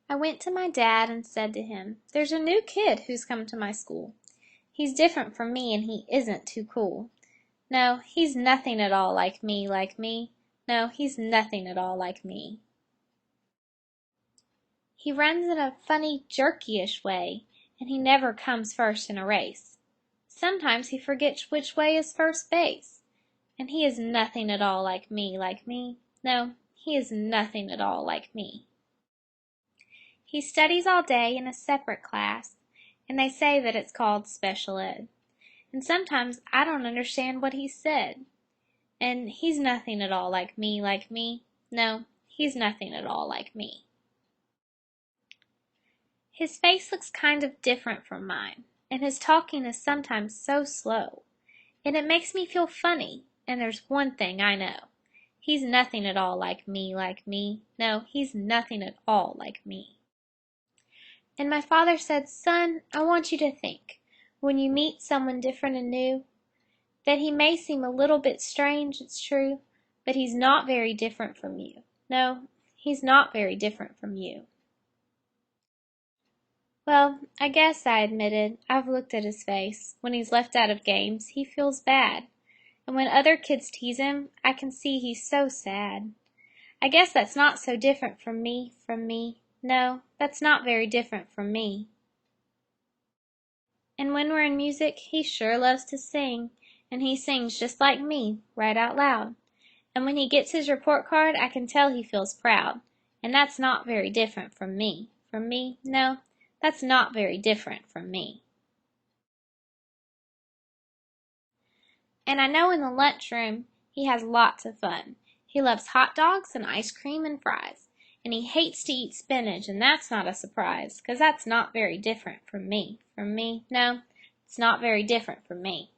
I went to my dad and said to him, "There's a new kid who's come to my school. He's different from me and he isn't too cool. No, he's nothing at all like me, like me. No, he's nothing at all like me. He runs in a funny jerky-ish way, and he never comes first in a race. Sometimes he forgets which way is first base. And he is nothing at all like me, like me. No, he is nothing at all like me. He studies all day in a separate class, and they say that it's called special ed. And sometimes I don't understand what he said. And he's nothing at all like me, like me. No, he's nothing at all like me. His face looks kind of different from mine, and his talking is sometimes so slow. And it makes me feel funny, and there's one thing I know. He's nothing at all like me, like me. No, he's nothing at all like me. And my father said, "Son, I want you to think, when you meet someone different and new, that he may seem a little bit strange, it's true, but he's not very different from you. No, he's not very different from you." Well, I guess, I admitted, I've looked at his face. When he's left out of games, he feels bad. And when other kids tease him, I can see he's so sad. I guess that's not so different from me, from me. No, that's not very different from me. And when we're in music, he sure loves to sing, and he sings just like me, right out loud. And when he gets his report card, I can tell he feels proud, and that's not very different from me. From me? No, that's not very different from me. And I know in the lunchroom he has lots of fun. He loves hot dogs and ice cream and fries. And he hates to eat spinach, and that's not a surprise, 'cause that's not very different from me. From me? No, it's not very different from me.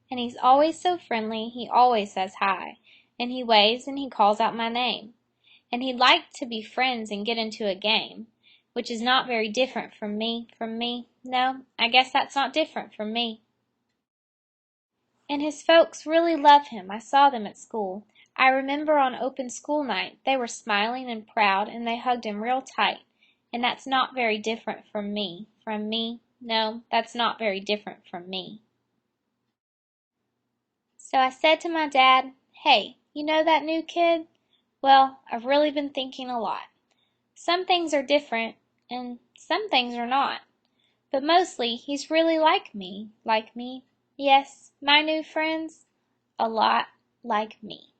And he's always so friendly, he always says hi, and he waves and he calls out my name. And he'd like to be friends and get into a game, which is not very different from me. From me? No, I guess that's not different from me. And his folks really love him. I saw them at school. I remember on open school night they were smiling and proud, and they hugged him real tight. And that's not very different from me. From me? No, that's not very different from me. So I said to my dad, "Hey, you know that new kid? Well, I've really been thinking a lot. Some things are different, and some things are not. But mostly he's really like me. Like me. Yes, my new friends, a lot like me."